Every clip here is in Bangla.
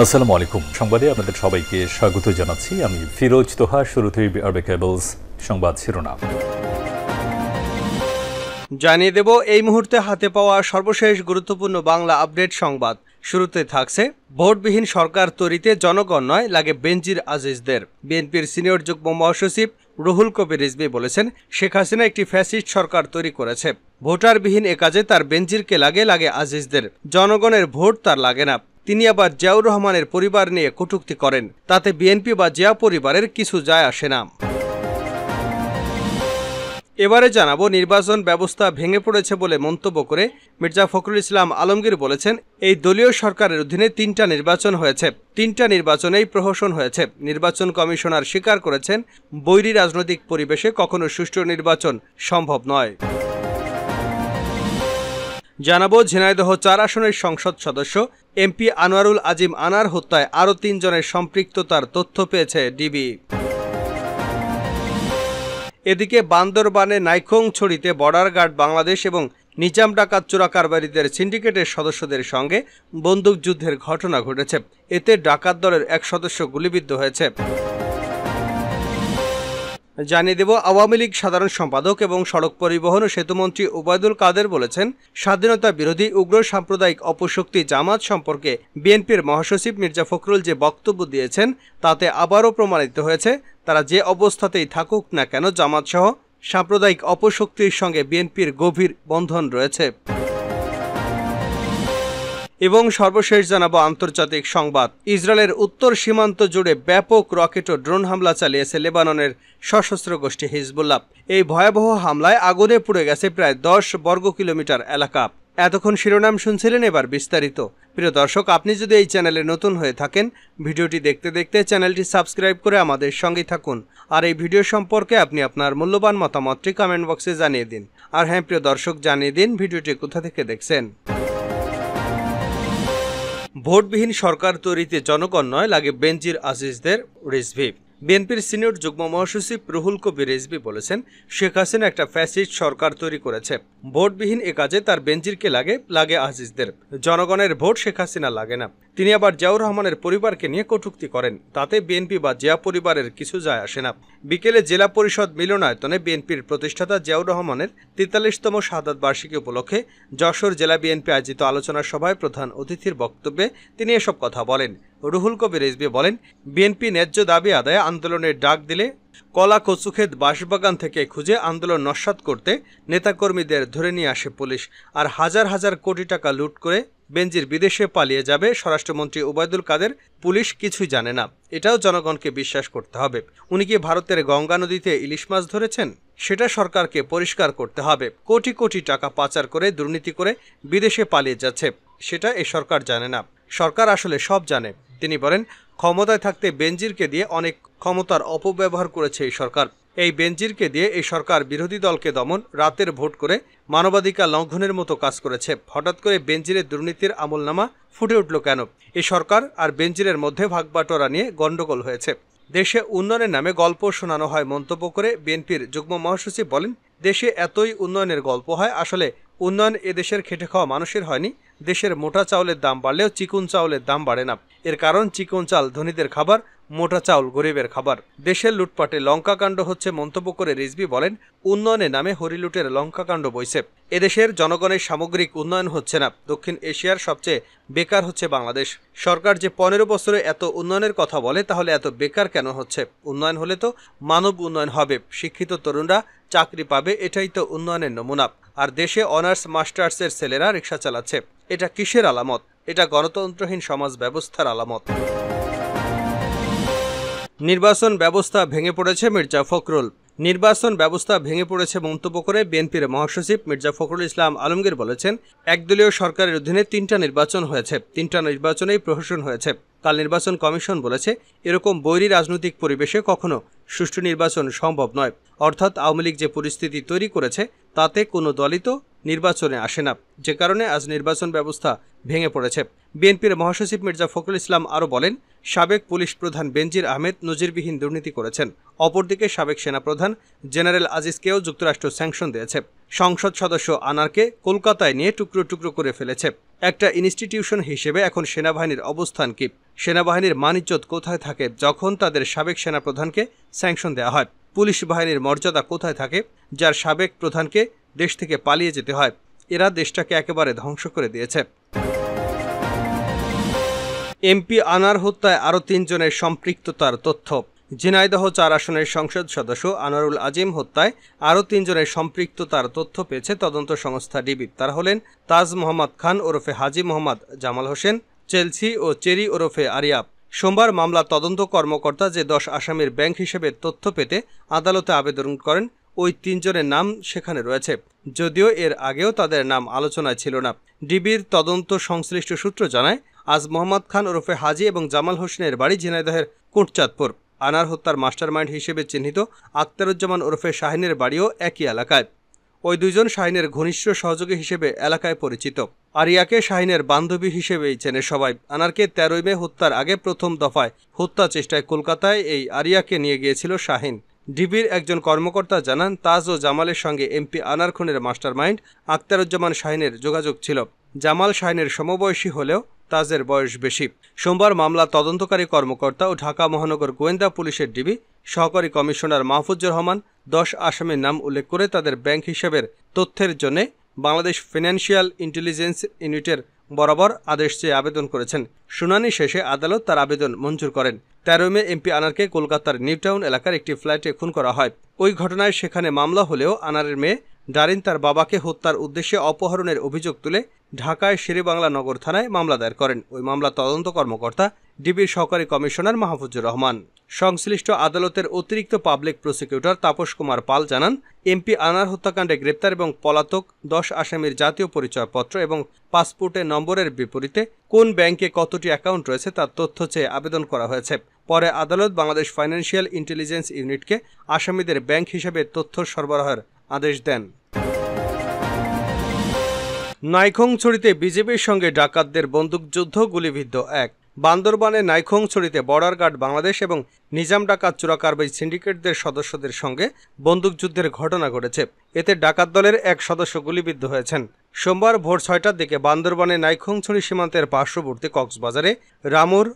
আসসালামু আলাইকুম। সংবাদে আপনাদের সবাইকে স্বাগত জানাচ্ছি। আমি ফিরোজ তোহা। শুরুতেই আরবে কেবলস সংবাদ শিরোনাম জানিয়ে দেব এই মুহূর্তে হাতে পাওয়া সর্বশেষ গুরুত্বপূর্ণ বাংলা আপডেট সংবাদ। শুরুতে থাকছে ভোটবিহীন সরকার তৈরিতে জনগণ নয়, লাগে বেনজির আজিজদের। বিএনপির সিনিয়র যুগ্ম মহাসচিব রুহুল কবির রিজভী বলেছেন, শেখ হাসিনা একটি ফ্যাসিস্ট সরকার তৈরি করেছে। ভোটারবিহীন এ কাজে তার বেনজিরকে লাগে আজিজদের। জনগণের ভোট তার লাগে না। তিনি আবার জিয়াউর রহমানের পরিবার নিয়ে কটূক্তি করেন, তাতে বিএনপি বা জিয়া পরিবারের কিছু যায় আসে না। এবারে জানাবো, নির্বাচন ব্যবস্থা ভেঙে পড়েছে বলে মন্তব্য করে মির্জা ফখরুল ইসলাম আলমগীর বলেছেন, এই দলীয় সরকারের অধীনে 3টা নির্বাচন হয়েছে, 3টা নির্বাচনেই প্রহসন হয়েছে। নির্বাচন কমিশনার স্বীকার করেছেন, বৈরী রাজনৈতিক পরিবেশে কখনো সুষ্ঠু নির্বাচন সম্ভব নয়। জানাবো, ঝিনাইদহ 4 আসনের সংসদ সদস্য এমপি আনোয়ারুল আজিম আনার হত্যায় আরও 3 জনের সম্পৃক্ততার তথ্য পেয়েছে ডিবি। এদিকে বান্দরবানে নাইখংছড়িতে বর্ডার গার্ড বাংলাদেশ এবং নিজাম ডাকাত চোরা কারবারিদের সিন্ডিকেটের সদস্যদের সঙ্গে বন্দুকযুদ্ধের ঘটনা ঘটেছে। এতে ডাকাত দলের এক সদস্য গুলিবিদ্ধ হয়েছে। জানিয়ে দেব, আওয়ামী লীগ সাধারণ সম্পাদক এবং সড়ক পরিবহন ও সেতুমন্ত্রী ওবায়দুল কাদের বলেছেন, স্বাধীনতা বিরোধী উগ্র সাম্প্রদায়িক অপশক্তি জামাত সম্পর্কে বিএনপির মহাসচিব মির্জা ফখরুল যে বক্তব্য দিয়েছেন তাতে আবারও প্রমাণিত হয়েছে, তারা যে অবস্থাতেই থাকুক না কেন জামাত সহ সাম্প্রদায়িক অপশক্তির সঙ্গে বিএনপির গভীর বন্ধন রয়েছে। এবং সর্বশেষ জানাবো আন্তর্জাতিক সংবাদ। ইসরায়েলের উত্তর সীমান্ত জুড়ে ব্যাপক রকেট ও ড্রোন হামলা চালিয়েছে লেবাননের সশস্ত্র গোষ্ঠী হিজবুল্লাহ। এই ভয়াবহ হামলায় আগুনে পুড়ে গেছে প্রায় 10 বর্গ কিলোমিটার এলাকা। এতক্ষণ শিরোনাম শুনছিলেন, এবার বিস্তারিত। প্রিয় দর্শক, আপনি যদি এই চ্যানেলে নতুন হয়ে থাকেন, ভিডিওটি দেখতে দেখতে চ্যানেলটি সাবস্ক্রাইব করে আমাদের সঙ্গেই থাকুন। আর এই ভিডিও সম্পর্কে আপনি আপনার মূল্যবান মতামতটি কমেন্ট বক্সে জানিয়ে দিন। আর হ্যাঁ প্রিয় দর্শক, জানিয়ে দিন ভিডিওটি কোথা থেকে দেখছেন। ভোটবিহীন সরকার তৈরিতে জনগণ নয়, লাগে বেনজির আজিজদের, রিজভী। বিএনপির সিনিয়র যুগ্ম মহাসচিব রুহুল কবির রিজভী বলেছেন, শেখ হাসিনা একটা ফ্যাসিস্ট সরকার তৈরি করেছে। ভোটবিহীন এ কাজে তার বেনজিরকে লাগে আজিজদের। জনগণের ভোট শেখ হাসিনা লাগে না। তিনি আবার জিয়াউর রহমানের পরিবারকে নিয়ে কটূক্তি করেন, তাতে বিএনপি বা জিয়া পরিবারের কিছু যায় আসে না। বিকেলে জেলা পরিষদ মিলনায়তনে বিএনপির প্রতিষ্ঠাতা জিয়াউর রহমানের 43তম শাহাদাত বার্ষিকী উপলক্ষে যশোর জেলা বিএনপি আয়োজিত আলোচনা সভায় প্রধান অতিথির বক্তব্যে তিনি এসব কথা বলেন। রুহুল কবির রিজভী বলেন, বিএনপি ন্যায্য দাবি আদায়ে আন্দোলনের ডাক দিলে কলা কচুক্ষেত বাঁশবাগান থেকে খুঁজে আন্দোলন নস্যাৎ করতে নেতাকর্মীদের ধরে নিয়ে আসে পুলিশ। আর হাজার হাজার কোটি টাকা লুট করে বেনজির বিদেশে পালিয়ে যাবে স্বরাষ্ট্রমন্ত্রী ওবায়দুল কাদের। পুলিশ কিছুই জানে না, এটাও জনগণকে বিশ্বাস করতে হবে। উনি কি ভারতের গঙ্গা নদীতে ইলিশ মাছ ধরেছেন? সেটা সরকারকে পরিষ্কার করতে হবে। কোটি কোটি টাকা পাচার করে দুর্নীতি করে বিদেশে পালিয়ে যাচ্ছে, সেটা এই সরকার জানে না। সরকার আসলে সব জানে। তিনি বলেন, ক্ষমতায় থাকতে বেনজিরকে দিয়ে অনেক ক্ষমতার অপব্যবহার করেছে এই সরকার। এই বেনজিরকে দিয়ে এই সরকার বিরোধী দলকে দমন, রাতের ভোট করে মানবাধিকার লঙ্ঘনের মতো কাজ করেছে। হঠাৎ করে বেনজিরের দুর্নীতির আমলনামা ফুটে উঠল কেন? এই সরকার আর বেনজিরের মধ্যে ভাগবাটোয়ারা নিয়ে গন্ডগোল হয়েছে। দেশে উন্নয়নের নামে গল্প শোনানো হয় মন্তব্য করে বিএনপির যুগ্ম মহাসচিব বলেন, দেশে এতই উন্নয়নের গল্প হয়, আসলে উন্নয়ন এদেশের খেটে খাওয়া মানুষের হয়নি। দেশের মোটা চাউলের দাম বাড়লেও চিকন চাউলের দাম বাড়ে না। এর কারণ চিকন চাল ধনীদের খাবার, মোটা চাউল গরিবের খাবার। দেশের লুটপাটে লঙ্কাকাণ্ড হচ্ছে মন্তব্য করে রিজভী বলেন, উন্নয়নের নামে হরিলুটের লঙ্কাকাণ্ড বইছে। এদেশের জনগণের সামগ্রিক উন্নয়ন হচ্ছে না। দক্ষিণ এশিয়ার সবচেয়ে বেকার হচ্ছে বাংলাদেশ। সরকার যে 15 বছরে এত উন্নয়নের কথা বলে, তাহলে এত বেকার কেন হচ্ছে? উন্নয়ন হলে তো মানব উন্নয়ন হবে, শিক্ষিত তরুণরা চাকরি পাবে, এটাই তো উন্নয়নের নমুনা। আর দেশে অনার্স মাস্টার্সের ছেলেরা রিকশা চালাচ্ছে, এটা কিসের আলামত? এটা গণতন্ত্রহীন সমাজ ব্যবস্থার আলামত। নির্বাচন ব্যবস্থা ভেঙে পড়েছে মির্জা ফখরুল। নির্বাচন ব্যবস্থা ভেঙে পড়েছে মন্তব্য করে বিএনপির মহাসচিব মির্জা ফখরুল ইসলাম আলমগীর বলেছেন, একদলীয় সরকারের অধীনে 3টা নির্বাচন হয়েছে, 3টা নির্বাচনেই প্রহসন হয়েছে। কাল নির্বাচন কমিশন বলেছে, এরকম বৈরী রাজনৈতিক পরিবেশে কখনো সুষ্ঠু নির্বাচন সম্ভব নয়। অর্থাৎ আওয়ামী লীগ যে পরিস্থিতি তৈরি করেছে তাতে কোনো দলই তো নির্বাচনে আসে না, যে কারণে আজ নির্বাচন ব্যবস্থা ভেঙে পড়েছে। বিএনপির মহাসচিব মির্জা ফখরুল ইসলাম আরও বলেন, সাবেক পুলিশ প্রধান বেনজির আহমেদ নজিরবিহীন দুর্নীতি করেছেন। অপরদিকে সাবেক সেনাপ্রধান জেনারেল আজিজকেও যুক্তরাষ্ট্র স্যাংশন দিয়েছে। সংসদ সদস্য আনারকে কলকাতায় নিয়ে টুকরো টুকরো করে ফেলেছে। একটা ইনস্টিটিউশন হিসেবে এখন সেনাবাহিনীর অবস্থান কি? সেনাবাহিনীর মান-ইজ্জত কোথায় থাকে যখন তাদের সাবেক সেনাপ্রধানকে স্যাংশন দেওয়া হয়? পুলিশ বাহিনীর মর্যাদা কোথায় থাকে যার সাবেক প্রধানকে দেশ থেকে পালিয়ে যেতে হয়? এরা দেশটাকে একেবারে ধ্বংস করে দিয়েছে। এমপি আনার হত্যায় আরও ৩ জনের সম্পৃক্ততার তথ্য। ঝিনাইদহ ৪ আসনের সংসদ সদস্য আনোয়ারুল আজিম হত্যায় আরও ৩ জনের সম্পৃক্ততার তথ্য পেয়েছে তদন্ত সংস্থা ডিবি। তারা হলেন তাজ মোহাম্মদ খান ওরফে হাজি মোহাম্মদ জামাল হোসেন, চেলসি ও চেরি ওরফে আরিয়াব। সোমবার মামলা তদন্ত কর্মকর্তা যে ১০ আসামির ব্যাংক হিসেবে তথ্য পেতে আদালতে আবেদন করেন, ওই ৩ জনের নাম সেখানে রয়েছে, যদিও এর আগেও তাদের নাম আলোচনায় ছিল না। ডিবির তদন্ত সংশ্লিষ্ট সূত্র জানায়, আজ মোহাম্মদ খান ওরফে হাজি এবং জামাল হোসেনের বাড়ি ঝিনাইদহের কোটচাঁদপুর। আনার হত্যার মাস্টারমাইন্ড হিসেবে চিহ্নিত আক্তারুজ্জামান ওরফে শাহিনের বাড়িও একই এলাকায়। ওই দুইজন শাহিনের ঘনিষ্ঠ সহযোগী হিসেবে এলাকায় পরিচিত। আরিয়াকে শাহিনের বান্ধবী হিসেবেই চেনে সবাই। আনারকে ১৩ মে হত্যার আগে প্রথম দফায় হত্যা চেষ্টায় কলকাতায় এই আরিয়াকে নিয়ে গিয়েছিল শাহিন। ডিবির একজন কর্মকর্তা জানান, তাজ ও জামালের সঙ্গে এমপি আনার খুনের মাস্টারমাইন্ড আক্তারুজ্জামান শাহিনের যোগাযোগ ছিল। জামাল শাহিনের সমবয়সী হলেও তাজের বয়স বেশি। সোমবার মামলা তদন্তকারী কর্মকর্তা ও ঢাকা মহানগর গোয়েন্দা পুলিশের ডিবি সহকারী কমিশনার মাহফুজুর রহমান ১০ আসামির নাম উল্লেখ করে তাদের ব্যাংক হিসাবের তথ্যের জন্য বাংলাদেশ ফিনান্সিয়াল ইন্টেলিজেন্স ইউনিটের বরাবর আদেশ চেয়ে আবেদন করেছেন। শুনানি শেষে আদালত তার আবেদন মঞ্জুর করেন। ১৩ মে এমপি আনারকে কলকাতার নিউটাউন এলাকার একটি ফ্ল্যাটে খুন করা হয়। ওই ঘটনায় সেখানে মামলা হলেও আনারের মেয়ে ডারিন তার বাবাকে হত্যার উদ্দেশ্যে অপহরণের অভিযোগ তুলে ঢাকায় শেরেবাংলা নগর থানায় মামলা দায়ের করেন। ওই মামলা তদন্ত কর্মকর্তা ডিবির সহকারী কমিশনার মাহফুজুর রহমান। সংশ্লিষ্ট আদালতের অতিরিক্ত পাবলিক প্রসিকিউটর তাপস কুমার পাল জানান, এমপি আনার হত্যাকাণ্ডে গ্রেপ্তার এবং পলাতক ১০ আসামির জাতীয় পরিচয়পত্র এবং পাসপোর্টের নম্বরের বিপরীতে কোন ব্যাংকে কতটি অ্যাকাউন্ট রয়েছে তার তথ্য চেয়ে আবেদন করা হয়েছে। পরে আদালত বাংলাদেশ ফাইন্যান্সিয়াল ইন্টেলিজেন্স ইউনিটকে আসামিদের ব্যাংক হিসেবে তথ্য সরবরাহের আদেশ দেন। নাইখংছড়িতে বিজেপির সঙ্গে ডাকাতদের বন্দুকযুদ্ধ, গুলিবিদ্ধ এক। বান্দরবানের নাইখংছড়িতে বর্ডার গার্ড বাংলাদেশ এবং নিজাম ডাকাত চোরাকারবারি সিন্ডিকেটদের সদস্যদের সঙ্গে বন্দুকযুদ্ধের ঘটনা ঘটেছে। এতে ডাকাত দলের এক সদস্য গুলিবিদ্ধ হয়েছেন। সোমবার ভোর ৬টার দিকে বান্দরবানের নাইখংছড়ি সীমান্তের পার্শ্ববর্তী কক্সবাজারে রামুর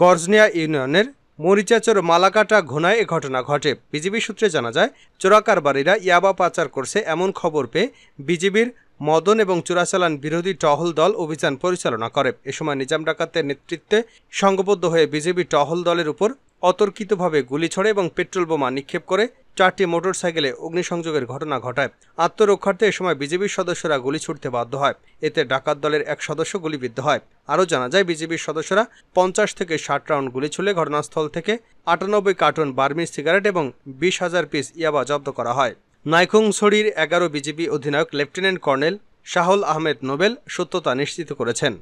গর্জনিয়া ইউনিয়নের মরিচাচর মালাকাটা ঘোনায় এ ঘটনা ঘটে। বিজিবি সূত্রে জানা যায়, চোরাকারবারিরা ইয়াবা পাচার করছে এমন খবর পেয়ে বিজিবির মদন এবং চোরাচালান বিরোধী টহল দল অভিযান পরিচালনা করে। এ সময় নিজাম ডাকাতের নেতৃত্বে সংঘবদ্ধ হয়ে বিজেপি টহল দলের উপর অতর্কিতভাবে গুলি ছোড়ে এবং পেট্রোল বোমা নিক্ষেপ করে ৪টি মোটরসাইকেলে অগ্নিসংযোগের ঘটনা ঘটায়। আত্মরক্ষার্থে এ সময় বিজেপির সদস্যরা গুলি ছুড়তে বাধ্য হয়। এতে ডাকাত দলের এক সদস্য গুলিবিদ্ধ হয়। আরও জানা যায়, বিজেপির সদস্যরা ৫০ থেকে ৬০ রাউন্ড গুলি ছুড়লে ঘটনাস্থল থেকে ৯৮ কার্টন বার্মিজ সিগারেট এবং ২০,০০০ পিস ইয়াবা জব্দ করা হয়। নাইখংছড়ির ১১ বিজেপি অধিনায়ক lieutenant colonel Shahul Ahmed Nobel সত্যতা নিশ্চিত করেছেন।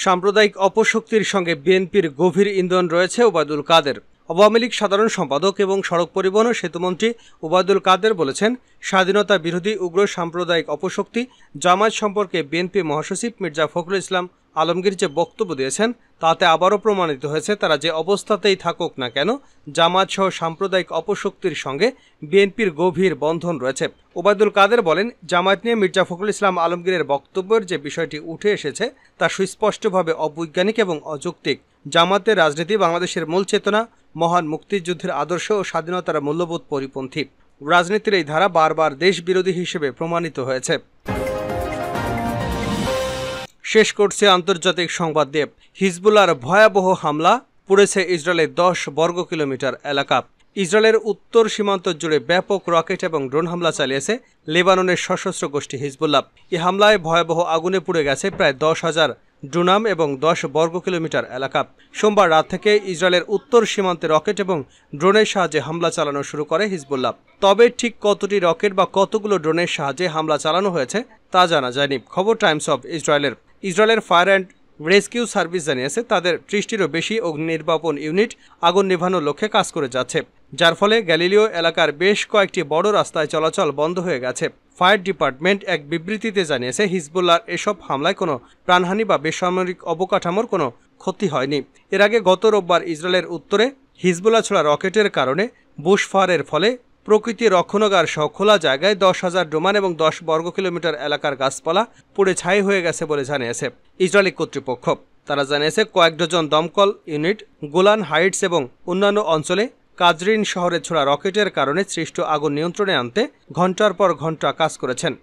সাম্প্রদায়িক অপশক্তির সঙ্গে বিএনপির গভীর ইন্ধন রয়েছে ওবায়দুল কাদের। আওয়ামী লীগ সাধারণ সম্পাদক এবং সড়ক পরিবহন ও সেতুমন্ত্রী ওবায়দুল কাদের বলেছেন, স্বাধীনতা বিরোধী উগ্র সাম্প্রদায়িক অপশক্তি জামায়াত সম্পর্কে বিএনপি মহাসচিব মির্জা ফখরুল ইসলাম আলমগীর যে বক্তব্য দিয়েছেন তাতে আবারও প্রমাণিত হয়েছে তারা যে অবস্থাতেই থাকুক না কেন জামায়াত সহ সাম্প্রদায়িক অপশক্তির সঙ্গে বিএনপির গভীর বন্ধন রয়েছে। ওবায়দুল কাদের বলেন, জামায়াত নিয়ে মির্জা ফখরুল ইসলাম আলমগীরের বক্তব্যের যে বিষয়টি উঠে এসেছে তা সুস্পষ্টভাবে অবৈজ্ঞানিক এবং অযৌক্তিক। জামায়াতের রাজনীতি বাংলাদেশের মূল চেতনা, মহান মুক্তিযুদ্ধের আদর্শ ও স্বাধীনতার মূল্যবোধ পরিপন্থী। রাজনীতির এই ধারা বারবার দেশ বিরোধী হিসেবে প্রমাণিত হয়েছে। শেষ করছে আন্তর্জাতিক সংবাদ দিয়ে। হিজবুল্লাহর ভয়াবহ হামলা, পুড়েছে ইসরায়েলের ১০ বর্গ কিলোমিটার এলাকা। ইসরায়েলের উত্তর সীমান্ত জুড়ে ব্যাপক রকেট এবং ড্রোন হামলা চালিয়েছে লেবাননের সশস্ত্র গোষ্ঠী হিজবুল্লাহ। এই হামলায় ভয়াবহ আগুনে পুড়ে গেছে প্রায় ১০,০০০ ডুনাম এবং ১০ বর্গ কিলোমিটার এলাকা। সোমবার রাত থেকে ইসরায়েলের উত্তর সীমান্তে রকেট এবং ড্রোনের সাহায্যে হামলা চালানো শুরু করে হিজবুল্লাহ। তবে ঠিক কতটি রকেট বা কতগুলো ড্রোনের সাহায্যে হামলা চালানো হয়েছে তা জানা যায়নি। খবর টাইমস অফ ইসরায়েলের ফায়ার অ্যান্ড রেস্কিউ সার্ভিস জানিয়েছে, তাদের ৩০টিরও বেশি অগ্নি নির্বাপন ইউনিট আগুন নেভানোর লক্ষ্যে কাজ করে যাচ্ছে, যার ফলে গ্যালিলিও এলাকার বেশ কয়েকটি বড় রাস্তায় চলাচল বন্ধ হয়ে গেছে। ফায়ার ডিপার্টমেন্ট এক বিবৃতিতে জানিয়েছে, হিজবুল্লাহর এসব হামলায় কোনো প্রাণহানি বা বেসামরিক অবকাঠামোর কোনো ক্ষতি হয়নি। এর আগে গত রোববার ইসরায়েলের উত্তরে হিজবুল্লাহ ছোড়া রকেটের কারণে বুশফায়ারের ফলে প্রকৃতি রক্ষণাগার সহ খোলা জায়গায় 10,000 ডোমান এবং 10 বর্গ কিলোমিটার এলাকার গাছপালা পুড়ে ছাই হয়ে গেছে বলে জানিয়েছে ইসরায়েলি কর্তৃপক্ষ। তারা জানিয়েছে কয়েক ডজন দমকল ইউনিট গোলান হাইটস এবং অন্যান্য অঞ্চলে কাজরিন শহরে ছোড়া রকেটের কারণে সৃষ্ট আগুন নিয়ন্ত্রণে আনতে ঘণ্টার পর ঘণ্টা কাজ করেছেন।